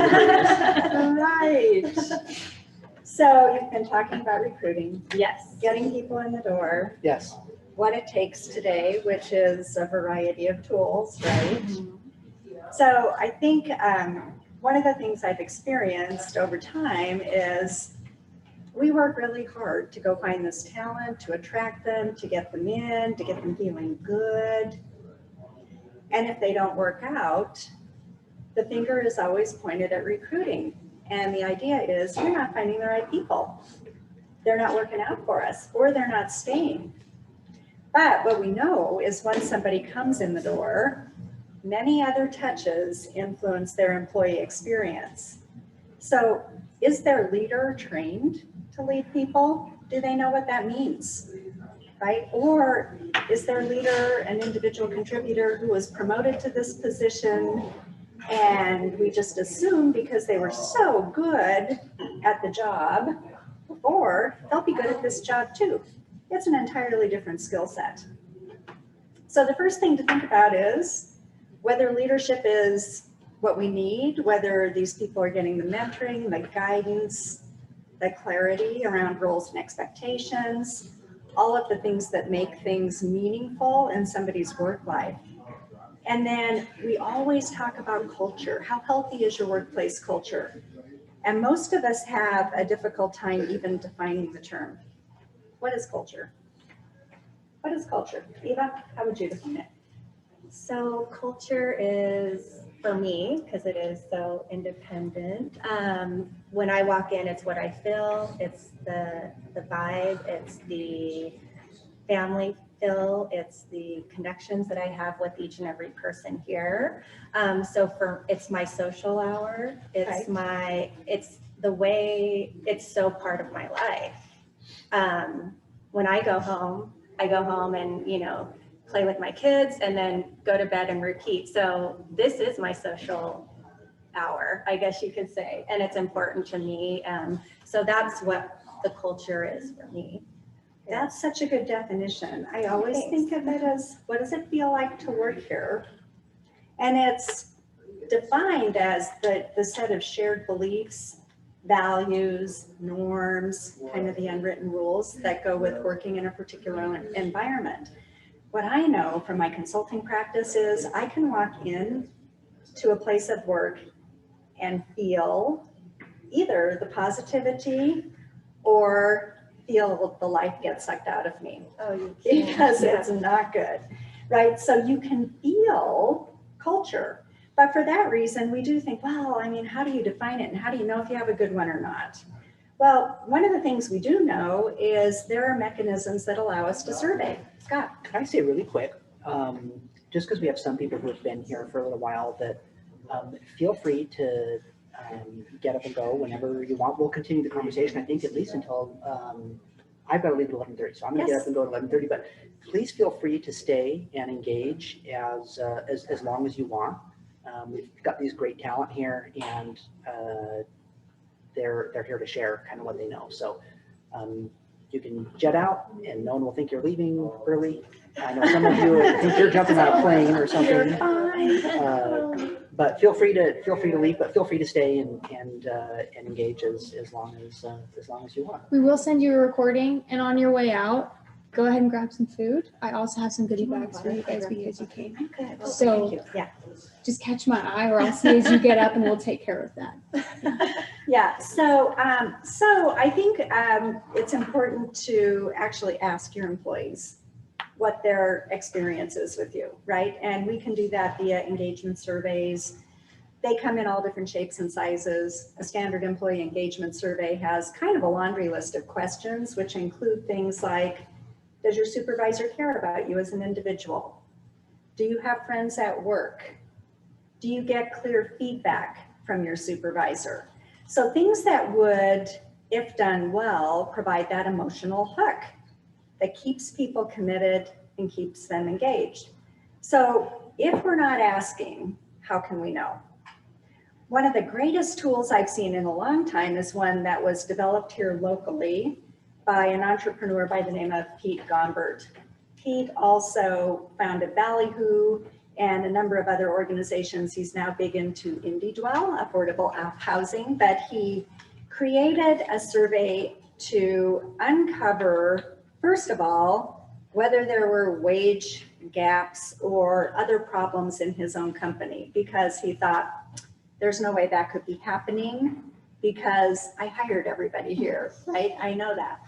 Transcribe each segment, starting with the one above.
Right. So you've been talking about recruiting, Yes. getting people in the door, Yes. what it takes today, which is a variety of tools, right? So I think one of the things I've experienced over time is we work really hard to go find this talent, to attract them, to get them in, to get them feeling good. And if they don't work out, the finger is always pointed at recruiting. And the idea is you're not finding the right people. They're not working out for us, or they're not staying. But what we know is when somebody comes in the door, many other touches influence their employee experience. So is their leader trained to lead people? Do they know what that means? Right? Or is their leader an individual contributor who was promoted to this position and we just assume because they were so good at the job, or they'll be good at this job too. It's an entirely different skill set. So the first thing to think about is whether leadership is what we need, whether these people are getting the mentoring, the guidance, the clarity around roles and expectations, all of the things that make things meaningful in somebody's work life. And then we always talk about culture. How healthy is your workplace culture? And most of us have a difficult time even defining the term. What is culture? What is culture? Eva, how would you define it? So culture is, for me, because it is so independent, when I walk in, it's what I feel, it's the vibe, it's the family feel, it's the connections that I have with each and every person here. So it's my social hour, it's Right. it's the way, it's so part of my life. When I go home and, play with my kids and then go to bed and repeat. So this is my social hour, I guess you could say, and it's important to me. So that's what the culture is for me. That's such a good definition. I always think of it as, what does it feel like to work here? And it's defined as the set of shared beliefs, values, norms, kind of the unwritten rules that go with working in a particular environment. What I know from my consulting practice is I can walk in to a place of work and feel either the positivity or feel the life get sucked out of me because it's not good, right? So you can feel culture. But for that reason, we do think, well, I mean, how do you define it? And how do you know if you have a good one or not? Well, one of the things we do know is there are mechanisms that allow us to survey. Scott. Can I say really quick, just because we have some people who have been here for a little while, that feel free to get up and go whenever you want. We'll continue the conversation, I think, at least until I've got to leave at 11:30, so I'm going to get up and go at 11:30. But please feel free to stay and engage as long as you want. We've got these great talent here, and they're here to share kind of what they know. So you can jet out, and no one will think you're leaving early. I know some of you think you're jumping out of a plane or something. You're fine. But feel free to leave. But feel free to stay and engage as long as you want. We will send you a recording, and on your way out, go ahead and grab some food. I also have some goodie bags for you guys because you came. Good. So Thank you. Yeah. just catch my eye, or I'll see as you get up, and we'll take care of that. Yeah. So I think it's important to actually ask your employees what their experience is with you, right? And we can do that via engagement surveys. They come in all different shapes and sizes. A standard employee engagement survey has kind of a laundry list of questions, which include things like, does your supervisor care about you as an individual? Do you have friends at work? Do you get clear feedback from your supervisor? So things that would, if done well, provide that emotional hook that keeps people committed and keeps them engaged. So if we're not asking, how can we know? One of the greatest tools I've seen in a long time is one that was developed here locally by an entrepreneur by the name of Pete Gombert. Pete also founded Ballyhoo and a number of other organizations. He's now big into IndieDwell, affordable housing, but he created a survey to uncover, first of all, whether there were wage gaps or other problems in his own company, because he thought there's no way that could be happening because I hired everybody here, right? I know that.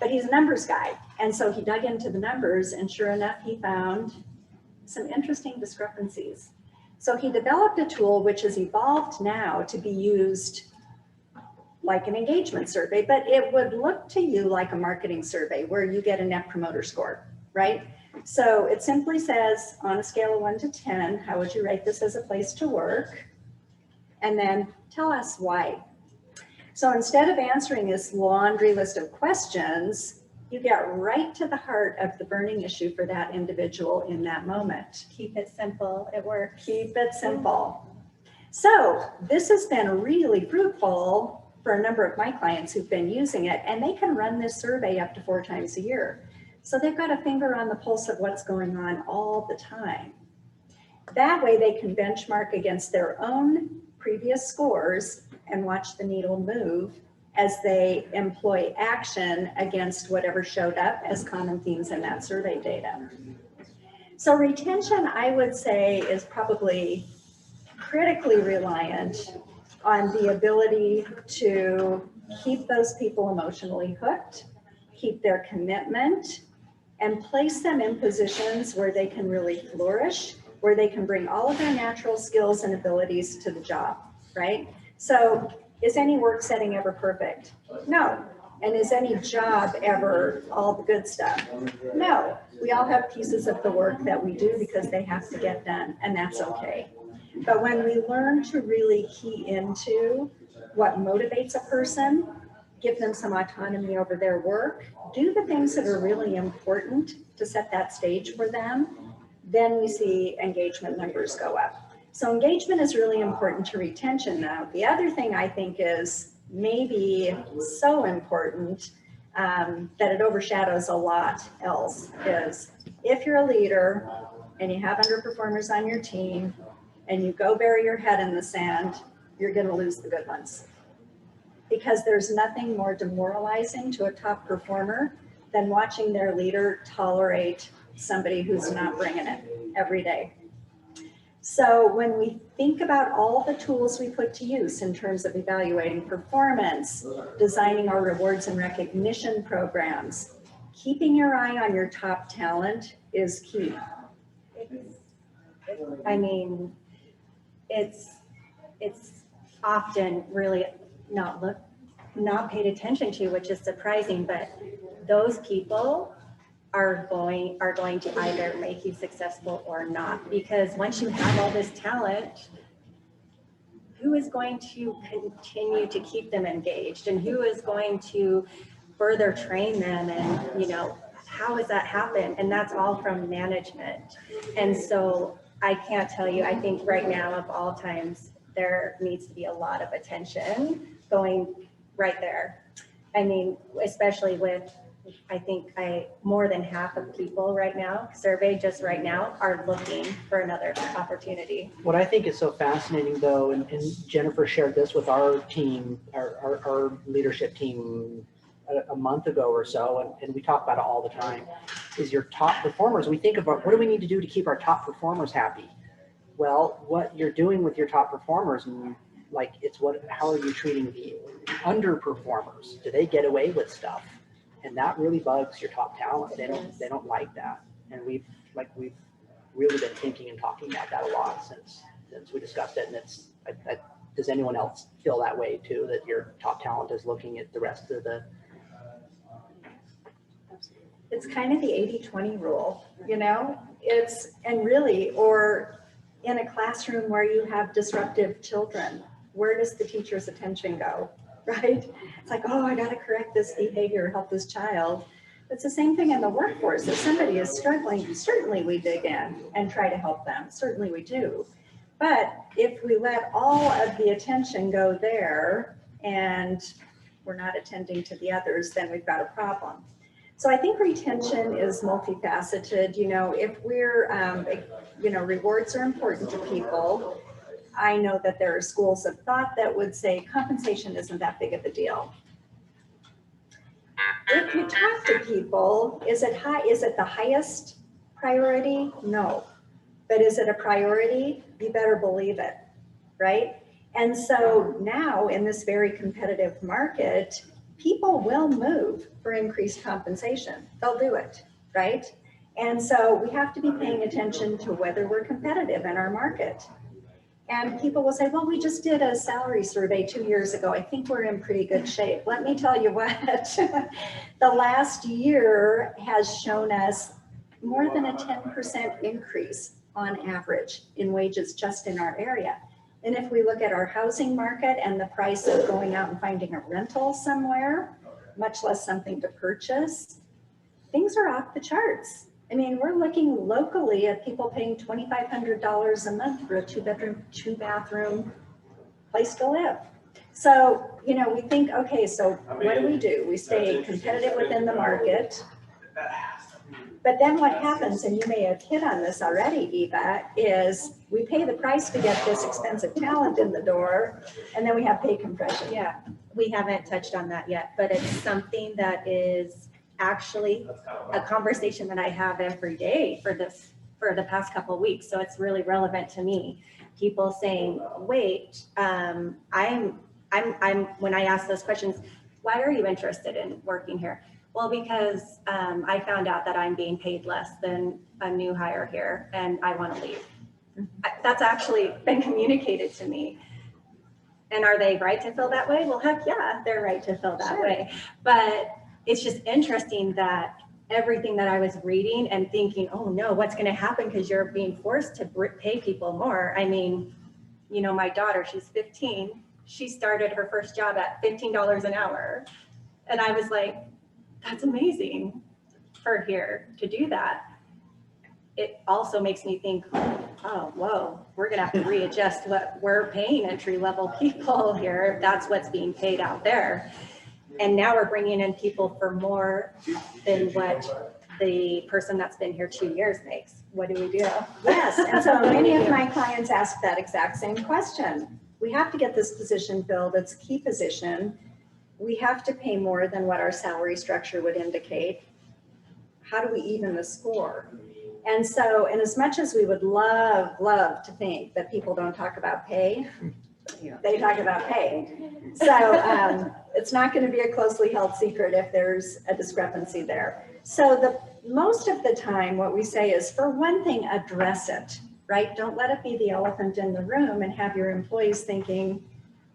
But he's a numbers guy. And so he dug into the numbers, and sure enough, he found some interesting discrepancies. So he developed a tool which has evolved now to be used like an engagement survey, but it would look to you like a marketing survey where you get a net promoter score, right? So it simply says, on a scale of 1 to 10, how would you rate this as a place to work? And then tell us why. So instead of answering this laundry list of questions, you get right to the heart of the burning issue for that individual in that moment. Keep it simple, it works. Keep it simple. So this has been really fruitful for a number of my clients who've been using it, and they can run this survey up to 4 times a year. So they've got a finger on the pulse of what's going on all the time. That way they can benchmark against their own previous scores and watch the needle move as they employ action against whatever showed up as common themes in that survey data. So retention, I would say, is probably critically reliant on the ability to keep those people emotionally hooked, keep their commitment, and place them in positions where they can really flourish, where they can bring all of their natural skills and abilities to the job, right? So is any work setting ever perfect? No. And is any job ever all the good stuff? No. We all have pieces of the work that we do because they have to get done, and that's okay. But when we learn to really key into what motivates a person, give them some autonomy over their work, do the things that are really important to set that stage for them, then we see engagement numbers go up. So engagement is really important to retention now. The other thing I think is maybe so important that it overshadows a lot else is if you're a leader and you have underperformers on your team and you go bury your head in the sand, you're going to lose the good ones. Because there's nothing more demoralizing to a top performer than watching their leader tolerate somebody who's not bringing it every day. So when we think about all the tools we put to use in terms of evaluating performance, designing our rewards and recognition programs, keeping your eye on your top talent is key. I mean, it's often really not paid attention to, which is surprising, but those people are going to either make you successful or not, because once you have all this talent, who is going to continue to keep them engaged, and who is going to further train them, and how does that happen? And that's all from management. And so I can't tell you, I think right now of all times, there needs to be a lot of attention going right there. I mean, especially with, I think more than half of people right now, surveyed just right now, are looking for another opportunity. What I think is so fascinating though, and Jennifer shared this with our team, our leadership team a month ago or so, and we talk about it all the time, is your top performers. We think about what do we need to do to keep our top performers happy? Well, what you're doing with your top performers, like how are you treating the underperformers? Do they get away with stuff? And that really bugs your top talent. They don't like that. And we've really been thinking and talking about that a lot since we discussed it. And does anyone else feel that way too, that your top talent is looking at the rest of the? It's kind of the 80-20 rule, or in a classroom where you have disruptive children, where does the teacher's attention go, right? It's like, oh, I got to correct this behavior, help this child. It's the same thing in the workforce. If somebody is struggling, certainly we dig in and try to help them. Certainly we do. But if we let all of the attention go there and we're not attending to the others, then we've got a problem. So I think retention is multifaceted. You know, if we're, you know, rewards are important to people. I know that there are schools of thought that would say compensation isn't that big of a deal. If you talk to people, is it the highest priority? No. But is it a priority? You better believe it, right? And so now in this very competitive market, people will move for increased compensation. They'll do it, right? And so we have to be paying attention to whether we're competitive in our market. And people will say, well, we just did a salary survey 2 years ago. I think we're in pretty good shape. Let me tell you what, the last year has shown us more than a 10% increase on average in wages just in our area. And if we look at our housing market and the price of going out and finding a rental somewhere, much less something to purchase, things are off the charts. I mean, we're looking locally at people paying $2,500 a month for a two-bedroom, two-bathroom place to live. So, you know, we think, okay, so what do? We stay competitive within the market. But then what happens, and you may have hit on this already, Eva, is we pay the price to get this expensive talent in the door, and then we have pay compression. Yeah, we haven't touched on that yet, but it's something that is actually a conversation that I have every day for the past couple of weeks. So it's really relevant to me. People saying, wait, when I ask those questions, why are you interested in working here? Well, because I found out that I'm being paid less than a new hire here and I want to leave. That's actually been communicated to me. And are they right to feel that way? Well, heck yeah, they're right to feel that way. But it's just interesting that everything that I was reading and thinking, oh no, what's going to happen because you're being forced to pay people more. I mean, you know, my daughter, she's 15. She started her first job at $15 an hour. And I was like, that's amazing for here to do that. It also makes me think, oh, whoa, we're going to have to readjust what we're paying entry-level people here if that's what's being paid out there. And now we're bringing in people for more than what the person that's been here 2 years makes. What do we do? Yes, and so many of my clients ask that exact same question. We have to get this position filled. It's a key position. We have to pay more than what our salary structure would indicate. How do we even the score? And so, and as much as we would love to think that people don't talk about pay, they talk about pay. So it's not going to be a closely held secret if there's a discrepancy there. So most of the time, what we say is, for one thing, address it, right? Don't let it be the elephant in the room and have your employees thinking,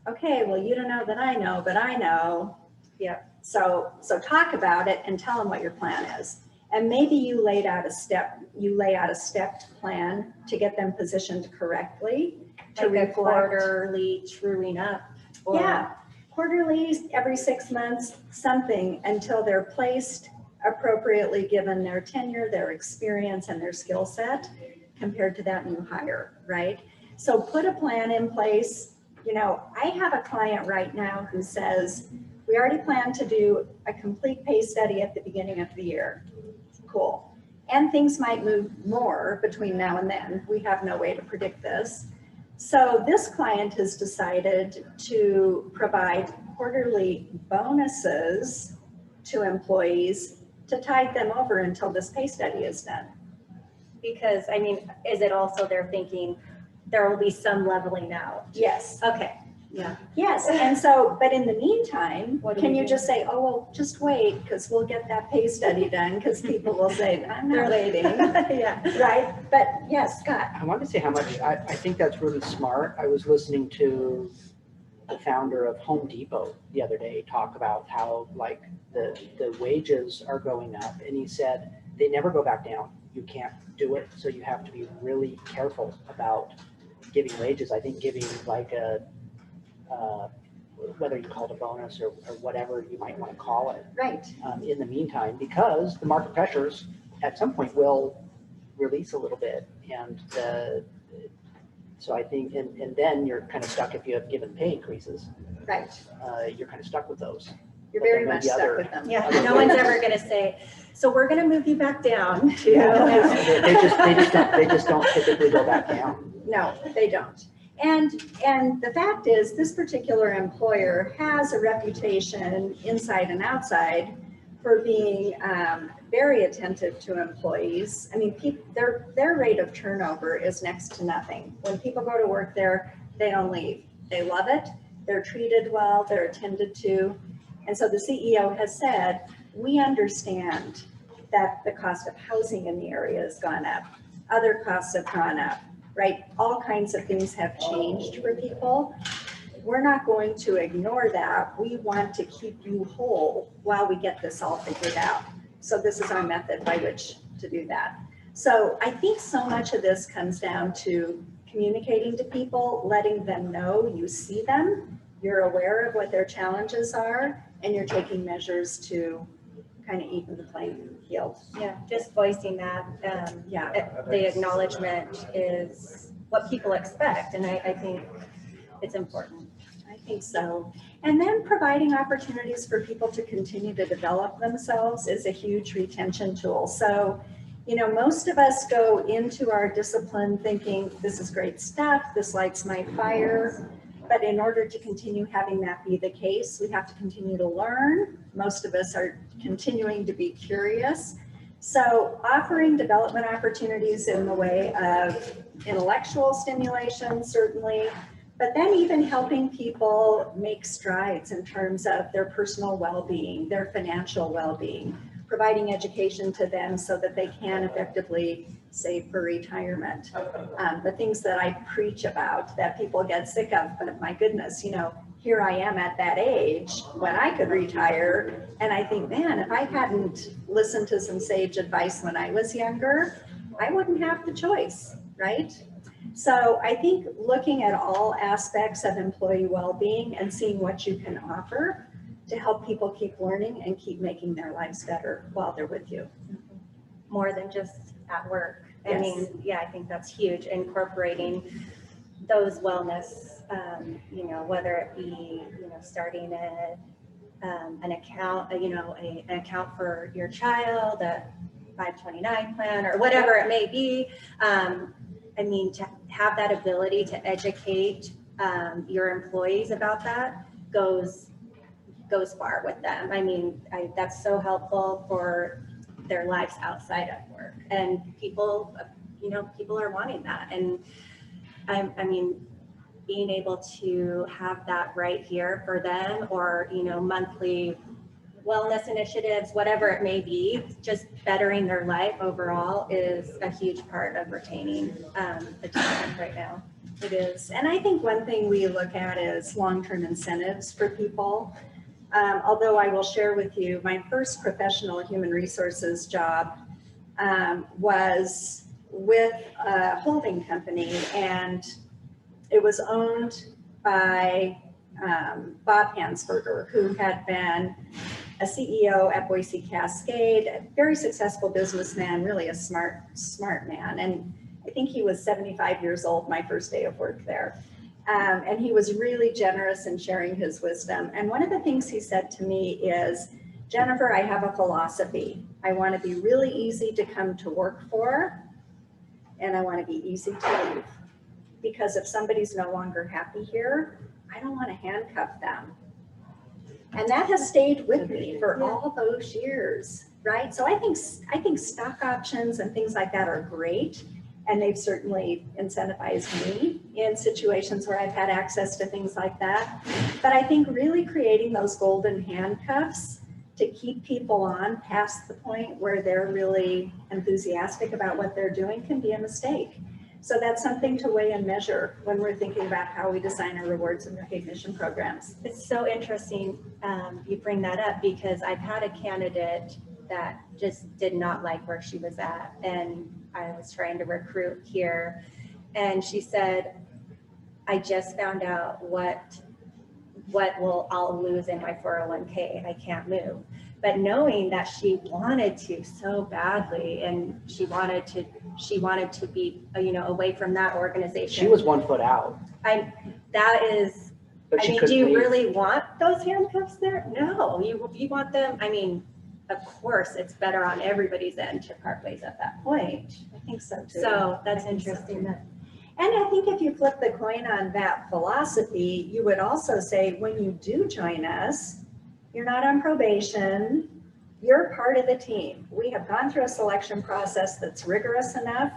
okay, well, you don't know that I know, but I know. Yeah. So talk about it and tell them what your plan is. And maybe you lay out a stepped plan to get them positioned correctly. To Like a reflect. quarterly truing up. Or, Yeah, quarterly, every 6 months, something until they're placed appropriately given their tenure, their experience, and their skill set compared to that new hire, right? So put a plan in place. You know, I have a client right now who says, we already plan to do a complete pay study at the beginning of the year. Cool. And things might move more between now and then. We have no way to predict this. So this client has decided to provide quarterly bonuses to employees to tide them over until this pay study is done. because I mean, is it also they're thinking there will be some leveling out? Yes. Okay. Yeah. Yes, and so, but in the meantime, What do can we you do? just say, oh, well, just wait, because we'll get that pay study done, because people will say, I'm not waiting, Yeah. right? But yes, Scott. I wanted to say how much, I think that's really smart. I was listening to the founder of Home Depot the other day talk about how like the wages are going up, and he said they never go back down. You can't do it, so you have to be really careful about giving wages. I think giving like a whether you call it a bonus or whatever you might want to call it Right. in the meantime, because the market pressures at some point will release a little bit, and so I think, and then you're kind of stuck if you have given pay increases. Right. You're kind of stuck with those. You're But very then much maybe stuck other- with them. Yeah, Other no one's ways. ever gonna say, so we're gonna move you back down to. They just don't typically go back down. No, they don't. And the fact is, this particular employer has a reputation inside and outside for being very attentive to employees. I mean, their rate of turnover is next to nothing. When people go to work there, they don't leave. They love it. They're treated well. They're attended to. And so the CEO has said, we understand that the cost of housing in the area has gone up. Other costs have gone up, right? All kinds of things have changed for people. We're not going to ignore that. We want to keep you whole while we get this all figured out. So this is our method by which to do that. So I think so much of this comes down to communicating to people, letting them know you see them, you're aware of what their challenges are, and you're taking measures to kind of even the playing field. Yeah, just voicing that, the acknowledgement is what people expect, and I think it's important. I think so. And then providing opportunities for people to continue to develop themselves is a huge retention tool. So, you know, most of us go into our discipline thinking, this is great stuff, this lights my fire. But in order to continue having that be the case, we have to continue to learn. Most of us are continuing to be curious. So offering development opportunities in the way of intellectual stimulation, certainly, but then even helping people make strides in terms of their personal well-being, their financial well-being, providing education to them so that they can effectively save for retirement. The things that I preach about that people get sick of, but my goodness, you know, here I am at that age when I could retire. And I think, man, if I hadn't listened to some sage advice when I was younger, I wouldn't have the choice, right? So I think looking at all aspects of employee well-being and seeing what you can offer to help people keep learning and keep making their lives better while they're with you. More than just at work. I Yes. mean, yeah, I think that's huge, incorporating those wellness, you know, whether it be, you know, starting an account, an account for your child, a 529 plan, or whatever it may be. I mean, to have that ability to educate your employees about that goes far with them. I mean, that's so helpful for their lives outside of work, and people are wanting that. And I mean, being able to have that right here for them, or, you know, monthly wellness initiatives, whatever it may be, just bettering their life overall is a huge part of retaining the talent right now. It is. And I think one thing we look at is long-term incentives for people. Although I will share with you, my first professional human resources job was with a holding company, and it was owned by Bob Hansberger, who had been a CEO at Boise Cascade, a very successful businessman, really a smart man. And I think he was 75 years old my first day of work there. And he was really generous in sharing his wisdom. And one of the things he said to me is, Jennifer, I have a philosophy. I want to be really easy to come to work for, and I want to be easy to leave. Because if somebody's no longer happy here, I don't want to handcuff them. And that has stayed with me for all those years, right? So I think stock options and things like that are great. And they've certainly incentivized me in situations where I've had access to things like that. But I think really creating those golden handcuffs to keep people on past the point where they're really enthusiastic about what they're doing can be a mistake. So that's something to weigh and measure when we're thinking about how we design our rewards and recognition programs. It's so interesting you bring that up, because I've had a candidate that just did not like where she was at, and I was trying to recruit here, and she said, I just found out what I'll lose in my 401k. I can't move. But knowing that she wanted to so badly, and she wanted to be, you know, away from that organization. She was 1 foot out. That is But I she mean, could do you leave. really want those handcuffs there? No, you want them, I mean, of course, it's better on everybody's end to part ways at that point. I think so too. So that's I think so, interesting too. that, And I think if you flip the coin on that philosophy, you would also say, when you do join us, you're not on probation, you're part of the team. We have gone through a selection process that's rigorous enough.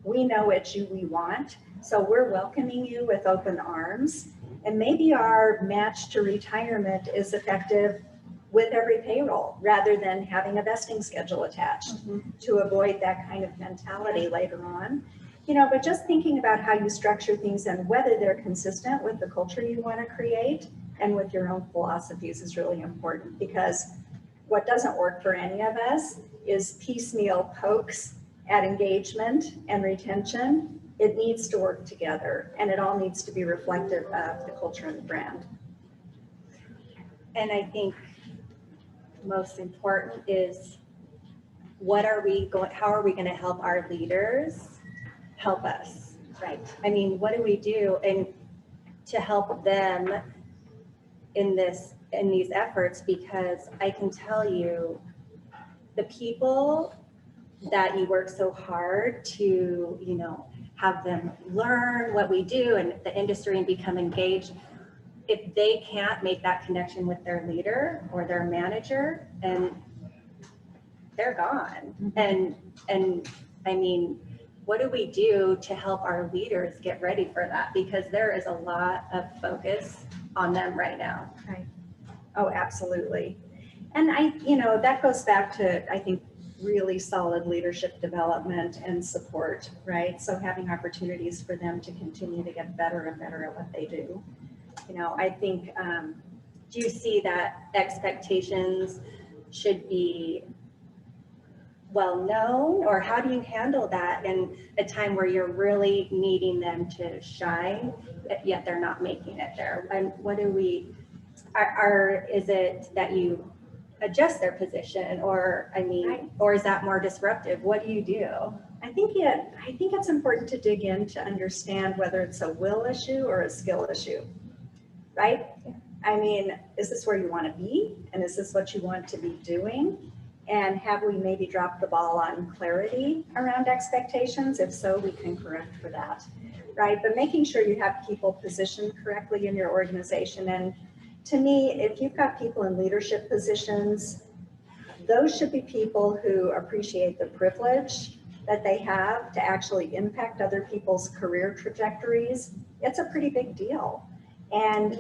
We know what we want. So we're welcoming you with open arms. And maybe our match to retirement is effective with every payroll rather than having a vesting schedule attached to avoid that kind of mentality later on. You know, but just thinking about how you structure things and whether they're consistent with the culture you want to create and with your own philosophies is really important, because what doesn't work for any of us is piecemeal pokes at engagement and retention. It needs to work together, and it all needs to be reflective of the culture and the brand. and I think most important is how are we going to help our leaders help us? Right. I mean, what do we do and to help them in these efforts? Because I can tell you, the people that you work so hard to, you know, have them learn what we do and the industry and become engaged, if they can't make that connection with their leader or their manager, and they're gone. And I mean, what do we do to help our leaders get ready for that? Because there is a lot of focus on them right now. Oh, absolutely. And that goes back to, I think, really solid leadership development and support, right? So having opportunities for them to continue to get better and better at what they do. You know, I think, Do you see that expectations should be well known, or how do you handle that in a time where you're really needing them to shine, yet they're not making it there? And what do we, is it that you adjust their position, or, I mean, or is that more disruptive? What do you do? I think it's important to dig in to understand whether it's a will issue or a skill issue, right? I mean, is this where you want to be? And is this what you want to be doing? And have we maybe dropped the ball on clarity around expectations? If so, we can correct for that, right? But making sure you have people positioned correctly in your organization. And to me, if you've got people in leadership positions, those should be people who appreciate the privilege that they have to actually impact other people's career trajectories. It's a pretty big deal. And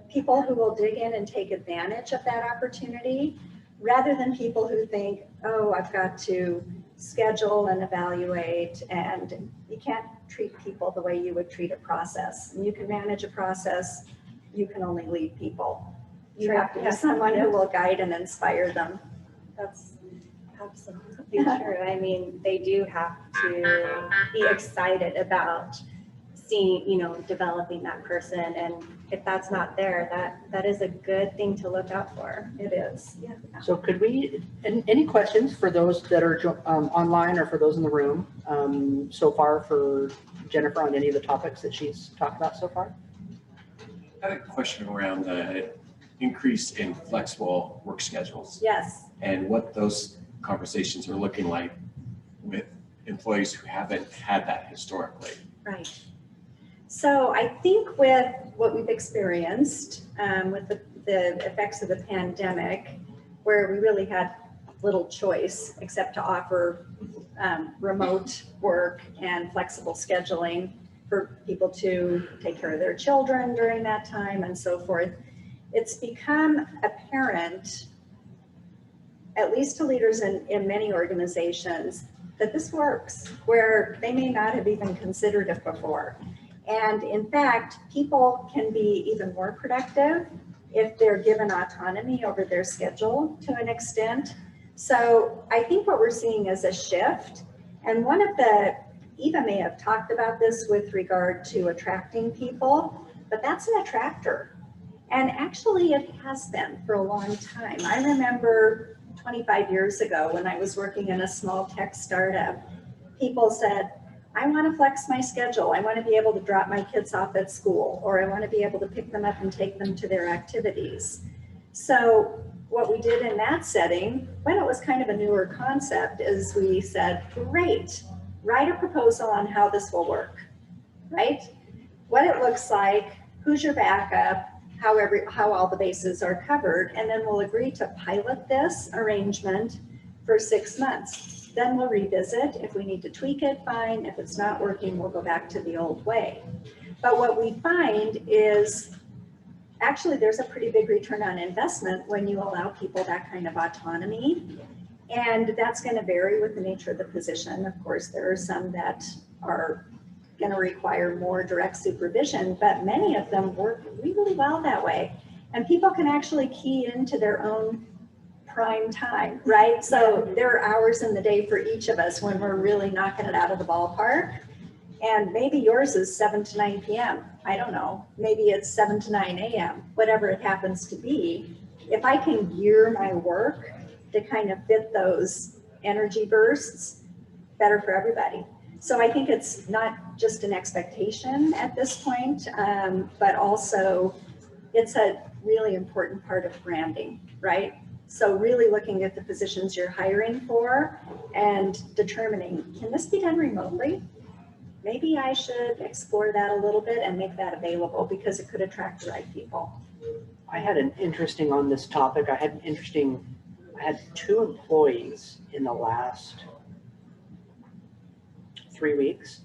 people who will dig in and take advantage of that opportunity, rather than people who think, oh, I've got to schedule and evaluate, and you can't treat people the way you would treat a process. And you can manage a process, you can only lead people. You have to be someone who will guide and inspire them. That's absolutely true. I mean, they do have to be excited about seeing, you know, developing that person. And if that's not there, that is a good thing to look out for. It is. Yeah. So could we, any questions for those that are online or for those in the room so far for Jennifer on any of the topics that she's talked about so far? I had a question around the increase in flexible work schedules Yes. and what those conversations are looking like with employees who haven't had that historically. Right. So I think with what we've experienced with the effects of the pandemic, where we really had little choice except to offer remote work and flexible scheduling for people to take care of their children during that time and so forth, it's become apparent, at least to leaders in many organizations, that this works, where they may not have even considered it before. And in fact, people can be even more productive if they're given autonomy over their schedule to an extent. So I think what we're seeing is a shift. And Eva may have talked about this with regard to attracting people, but that's an attractor. And actually it has been for a long time. I remember 25 years ago when I was working in a small tech startup, people said, I want to flex my schedule. I want to be able to drop my kids off at school, or I want to be able to pick them up and take them to their activities. So what we did in that setting, when it was kind of a newer concept, is we said, great, write a proposal on how this will work, right? What it looks like, who's your backup, how all the bases are covered, and then we'll agree to pilot this arrangement for 6 months. Then we'll revisit. If we need to tweak it, fine. If it's not working, we'll go back to the old way. But what we find is actually there's a pretty big return on investment when you allow people that kind of autonomy. And that's going to vary with the nature of the position. Of course, there are some that are going to require more direct supervision, but many of them work really well that way. And people can actually key into their own prime time, right? So there are hours in the day for each of us when we're really knocking it out of the ballpark. And maybe yours is 7 to 9 p.m. I don't know. Maybe it's 7 to 9 a.m., whatever it happens to be. If I can gear my work to kind of fit those energy bursts, better for everybody. So I think it's not just an expectation at this point, but also it's a really important part of branding, right? So really looking at the positions you're hiring for and determining, can this be done remotely? Maybe I should explore that a little bit and make that available because it could attract the right people. I had an interesting on this topic. I had 2 employees in the last 3 weeks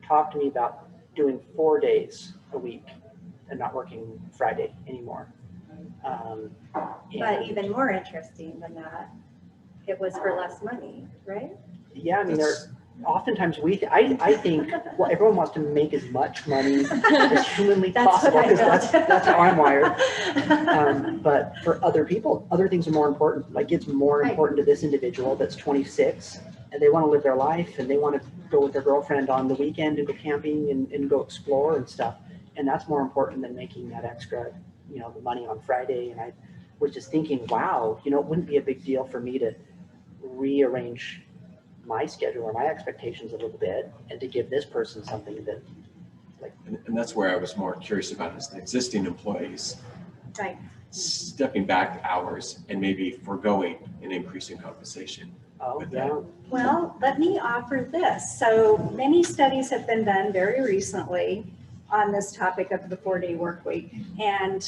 talk to me about doing 4 days a week and not working Friday anymore. But even more interesting than that, it was for less money, right? Yeah, I mean, oftentimes I think, well, everyone wants to make as much money as humanly That's possible what I because thought. that's how I'm wired. But for other people, other things are more important. Like it's more Right. important to this individual that's 26 and they want to live their life and they want to go with their girlfriend on the weekend and go camping and go explore and stuff. And that's more important than making that extra, the money on Friday. And I was just thinking, wow, it wouldn't be a big deal for me to rearrange my schedule or my expectations a little bit and to give this person something that And that's where I was more curious about is the existing employees Right. stepping back hours and maybe foregoing an increase in compensation. With that. Well, let me offer this. So many studies have been done very recently on this topic of the 4-day work week. And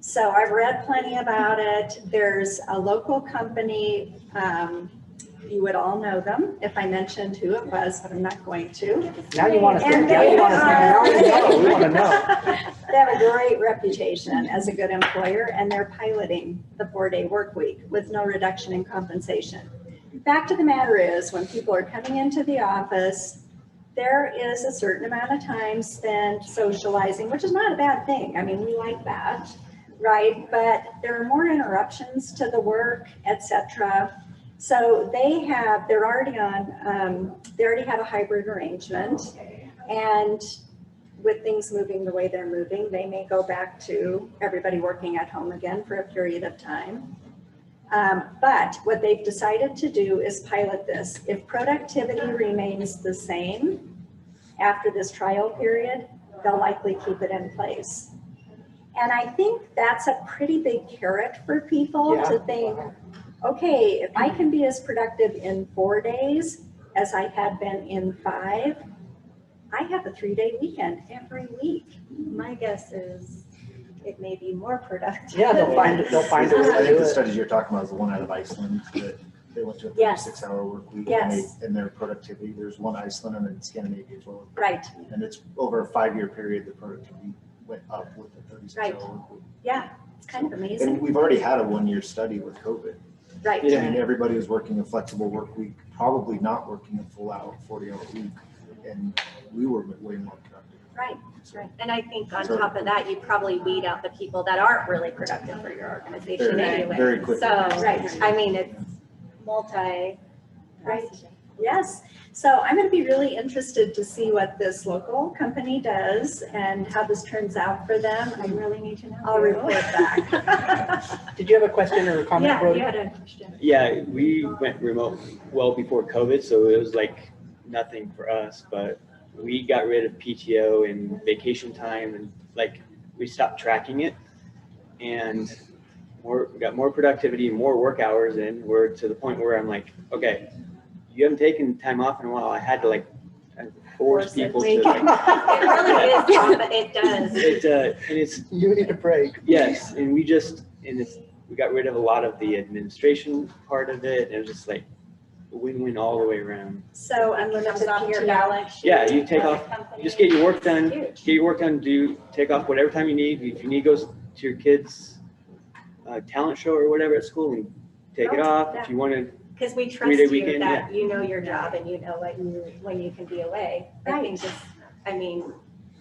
so I've read plenty about it. There's a local company, you would all know them if I mentioned who it was, but I'm not going to. Now you want to And now you want to now we want to know. They have a great reputation as a good employer, and they're piloting the 4-day work week with no reduction in compensation. Fact of the matter is, when people are coming into the office, there is a certain amount of time spent socializing, which is not a bad thing. I mean, we like that, right? But there are more interruptions to the work, etc. So they're already they already have a hybrid arrangement, and with things moving the way they're moving, they may go back to everybody working at home again for a period of time. But what they've decided to do is pilot this. If productivity remains the same after this trial period, they'll likely keep it in place. And I think that's a pretty big carrot for people to think, okay, if I can be as productive in 4 days as I had been in 5, I have a 3-day weekend every week. My guess is it may be more productive. Yeah, they'll find a way I to think do the it. studies you're talking about is the one out of Iceland that they went to a Yes. 36-hour work week. Yes. And their productivity, there's one Iceland and then Scandinavia as well. Right, And it's over a 5-year period, the productivity went up with the 36-hour Right. work week. yeah, it's kind of amazing, And we've already had a 1-year study with COVID. right. I mean, everybody was working a flexible work week, probably not working a full out 40-hour week. And we were way more productive. Right, So, right. And I think on top of that, you probably weed out the people that aren't really productive for your organization Very- anyway. very quickly. So, Right. I mean, it's multi. Right. Yes, so I'm going to be really interested to see what this local company does and how this turns out for them. I really need to know. I'll report back. Did you have a question or a comment, Yeah, Brody? you had a question. Yeah, we went remote well before COVID, so it was like nothing for us, but we got rid of PTO and vacation time, and like we stopped tracking it, and we got more productivity, more work hours in. We're to the point where I'm like, okay, you haven't taken time off in a while. I had to like force people to like, It really is, Tom, but it does. and it's You need a break. yes, and we got rid of a lot of the administration part of it, and it was just like a win-win all the way around. So unlimited Off your PTO. balance sheet. Yeah, you take as a off, company. you just get your work done, Huge. get your work done, take off whatever time you need. If you need to go to your kids' talent show or whatever at school, and take it Oh, off. yeah. If you want to, Because we trust 3-day you weekend, that you know your job and you know when you can be away. I think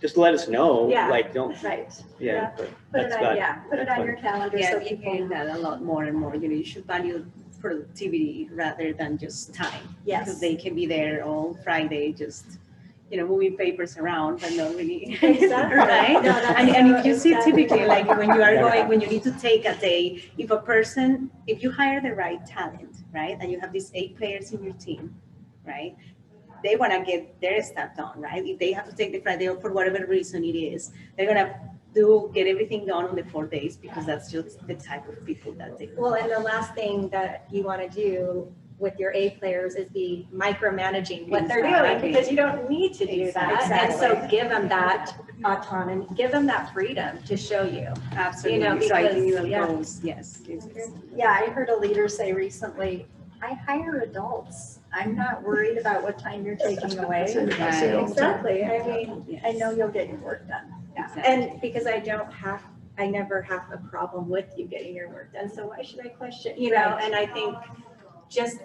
just let us know. Yeah. Like, don't, Right. yeah. But Put that's it about on, yeah, put it that's on your calendar Yeah, so we people hear know. that a lot more and more. You should value productivity rather than just time. Yes. Because they can be there all Friday, just, moving papers around, but not really. Exactly. Right? No, that's And so if you see exactly typically, like when you are Never going, when you need to take a day, if you hire the right talent, right? And you have these 8 players in your team, right? They want to get their stuff done, right? If they have to take the Friday off for whatever reason it is, they're going to get everything done on the 4 days because that's just the type of people that they. Well, and the last thing that you want to do with your A players is be micromanaging what they're doing, Exactly. because you don't need to do that. And so Exactly. give them that autonomy, give them that freedom to show you. Absolutely. So I think because, you yeah. goals, yes. Yeah, I heard a leader say recently, I hire adults. I'm not worried about what time you're taking away. Right. Exactly. I mean, Yes. I know you'll get your work done. Exactly. and because I never have a problem with you getting your work done. So why should I question, Right. and I think just,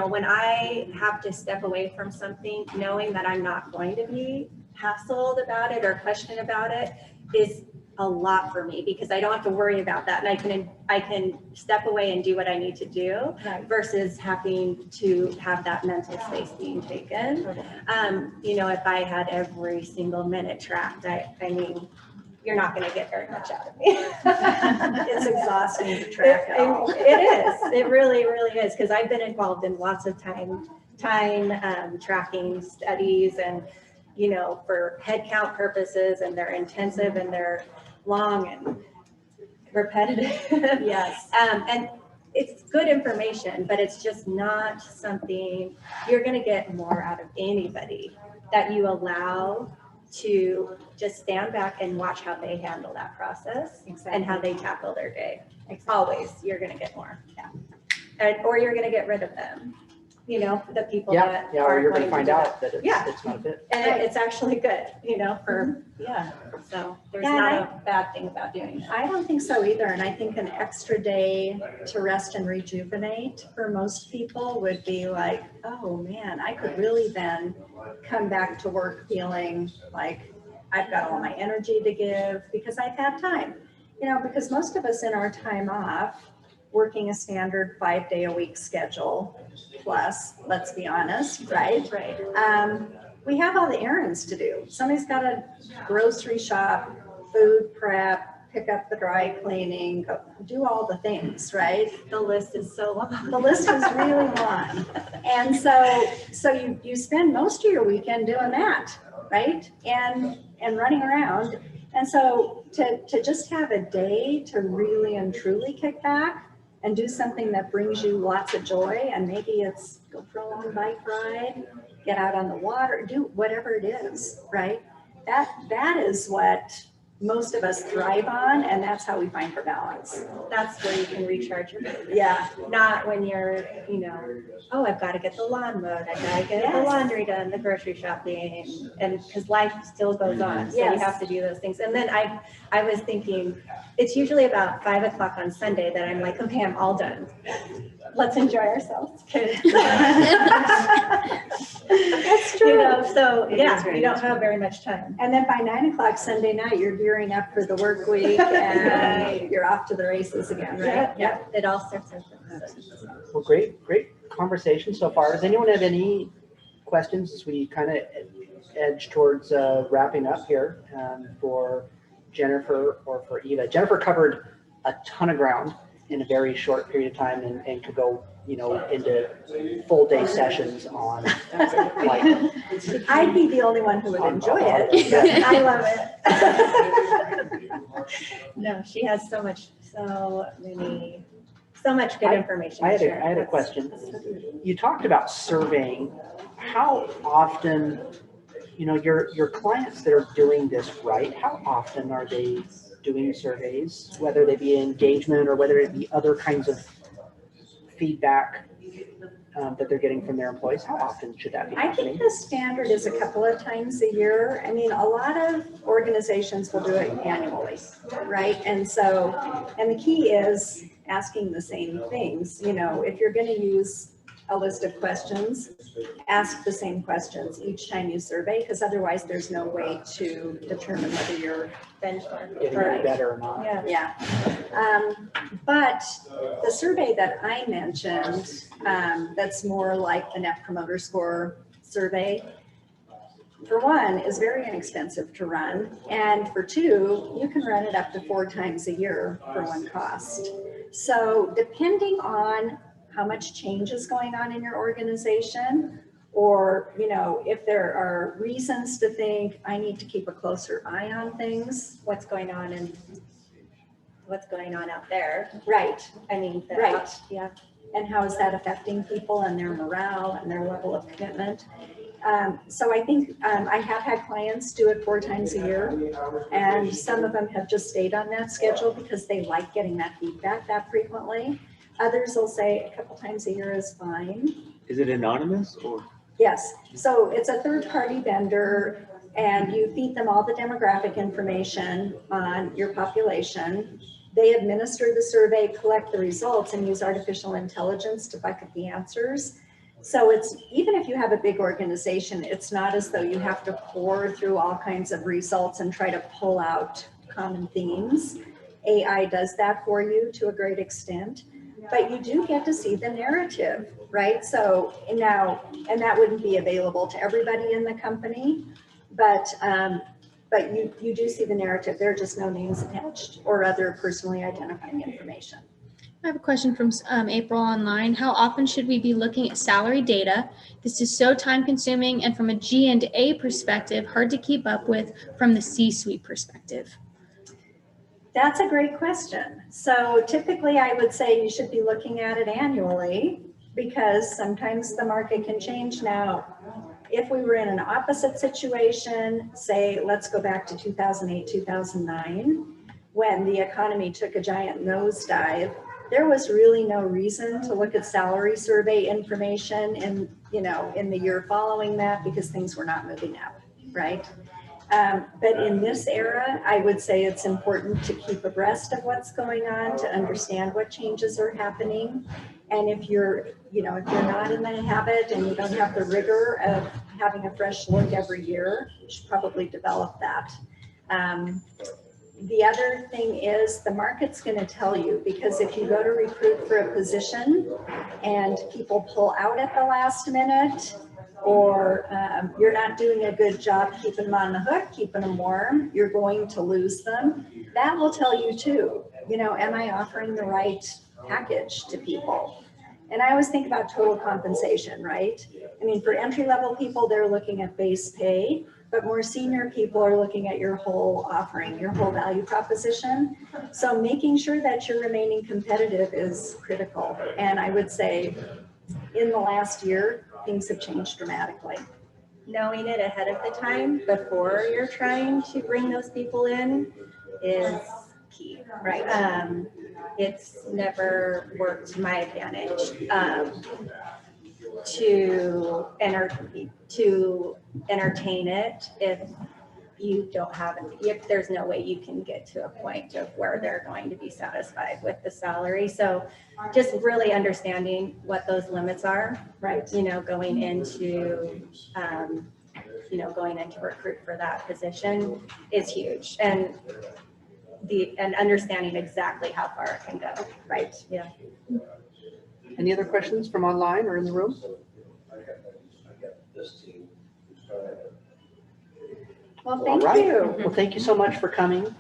when I have to step away from something, knowing that I'm not going to be hassled about it or questioned about it is a lot for me, because I don't have to worry about that. And I can step away and do what I need to do Right. versus having to have that mental space being taken. If I had every single minute tracked, I mean, you're not going to get very much out of me. It's exhausting to track it all. It is. It really, really is. Because I've been involved in lots of time tracking studies, and, for head count purposes, and they're intensive and they're long and repetitive. Yes. And it's good information, but it's just not something you're going to get more out of anybody that you allow to just stand back and watch how they handle that process and how they tackle their day. Always, you're going to get more. Yeah. Or you're going to get rid of them, the people Yeah, that yeah, or aren't you're going gonna to find do out that. that Yeah. it's not a fit. And it's actually good, yeah. So there's Yeah, not and a bad thing about doing that. I don't think so either. And I think an extra day to rest and rejuvenate for most people would be like, oh man, I could really then come back to work feeling like I've got all my energy to give because I've had time. Because most of us in our time off, working a standard 5-day-a-week schedule, plus, let's be honest, right? Right. We have all the errands to do. Somebody's got to grocery shop, food prep, pick up the dry cleaning, go do all the things, right? The list is so long. The list is really long. And so you spend most of your weekend doing that, right? And running around. And so to just have a day to really and truly kick back and do something that brings you lots of joy, and maybe it's go for a long bike ride, get out on the water, do whatever it is, right? That is what most of us thrive on, and that's how we find our balance. That's where you can recharge your battery. Yeah, Not when you're, oh, I've got to get the lawn mowed, I've got to get the Yes. laundry done, the grocery shopping, and because life still goes on, so you Yes. have to do those things. And then I was thinking, it's usually about 5 o'clock on Sunday that I'm like, okay, I'm all done. Let's enjoy ourselves. that's true. So It is yeah, very you don't much. have very much time. And then by 9 o'clock Sunday night, you're gearing up for the work week and you're off to the races again, right? Yeah, it all starts with Well, great conversation so far. Does anyone have any questions as we kind of edge towards wrapping up here for Jennifer or for Eva? Jennifer covered a ton of ground. in a very short period of time and could go, you know, into full day sessions on like, I'd be the only one who would enjoy it. But I love it. No, she has so much good information I to share. had a question. You talked about surveying. How often, you know, your clients that are doing this right, how often are they doing surveys, whether they be engagement or whether it be other kinds of feedback that they're getting from their employees? How often should that be I think happening? the standard is a couple of times a year. I mean, a lot of organizations will do it annually, right? And the key is asking the same things. You know, if you're going to use a list of questions, ask the same questions each time you survey, because otherwise there's no way to determine whether you're Benchmark. Getting it better or not? Yeah. But the survey that I mentioned, that's more like the Net Promoter Score survey, for one, is very inexpensive to run. And for two, you can run it up to 4 times a year for one cost. So depending on how much change is going on in your organization, or, you know, if there are reasons to think I need to keep a closer eye on things. What's going on out there. Right. I mean, Right. Yeah. And how is that affecting people and their morale and their level of commitment? So I think I have had clients do it 4 times a year, and some of them have just stayed on that schedule because they like getting that feedback that frequently. Others will say a couple times a year is fine. Is it anonymous or? Yes, so it's a third-party vendor, and you feed them all the demographic information on your population. They administer the survey, collect the results, and use artificial intelligence to bucket the answers. So it's, even if you have a big organization, it's not as though you have to pour through all kinds of results and try to pull out common themes. AI does that for you to a great extent, but you do get to see the narrative, right? So now, and that wouldn't be available to everybody in the company, but you do see the narrative. There are just no names attached or other personally identifying information. I have a question from April online. How often should we be looking at salary data? This is so time consuming and from a G&A perspective, hard to keep up with from the C-suite perspective. That's a great question. So typically I would say you should be looking at it annually because sometimes the market can change. Now, if we were in an opposite situation, say, let's go back to 2008, 2009, when the economy took a giant nosedive, there was really no reason to look at salary survey information in the year following that because things were not moving up, right? But in this era, I would say it's important to keep abreast of what's going on, to understand what changes are happening. And if you're not in the habit and you don't have the rigor of having a fresh look every year, you should probably develop that. The other thing is the market's going to tell you, because if you go to recruit for a position and people pull out at the last minute, or you're not doing a good job keeping them on the hook, keeping them warm, you're going to lose them. That will tell you too, am I offering the right package to people? And I always think about total compensation, right? I mean, for entry-level people, they're looking at base pay, but more senior people are looking at your whole offering, your whole value proposition. So making sure that you're remaining competitive is critical. And I would say in the last year, things have changed dramatically. Knowing it ahead of the time before you're trying to bring those people in is key. Right. It's never worked to my advantage to entertain it if there's no way you can get to a point of where they're going to be satisfied with the salary. So just really understanding what those limits are, Right. Going into recruit for that position is huge. And understanding exactly how far it can go. Right. Yeah. Any other questions from online or in the room? Well, All thank right. you. Well, thank you so much for coming.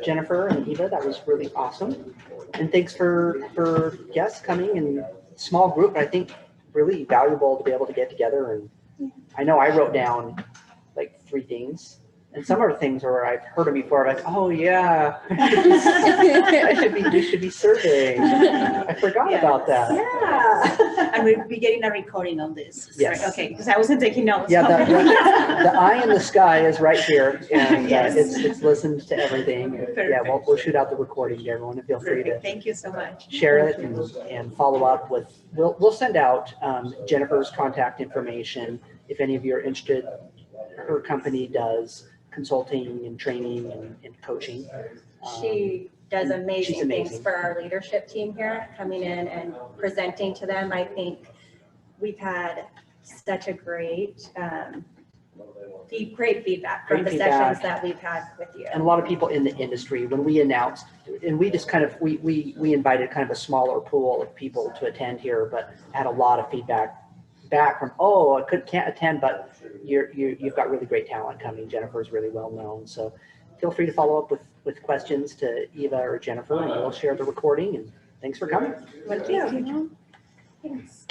Jennifer and Eva. That was really awesome. And thanks for guests coming in small group. I think really valuable to be able to get together. And I know I wrote down like 3 things. And some are things where I've heard them before, like, oh yeah, this should be surveying. I forgot about that. Yeah. And we'll be getting a recording of this. Yes. Right, okay, because I wasn't taking notes. Yeah, the eye in the sky is right here, and Yes. it's listened to everything. Yeah, we'll shoot out the recording to everyone, and feel free Perfect. to Thank you so much. share it and follow up with. We'll send out Jennifer's contact information if any of you are interested. Her company does consulting and training and coaching. She does she's amazing things amazing. for our leadership team here, coming in and presenting to them. I think we've had such a great, great feedback from Great the feedback. sessions that we've had with you. And a lot of people in the industry, when we announced, and we just kind of, we invited kind of a smaller pool of people to attend here, but had a lot of feedback back from, oh, I can't attend, but you've got really great talent coming. Jennifer's really well known. So feel free to follow up with questions to Eva or Jennifer, and we'll share the recording. And thanks for coming. Thank you. Thanks.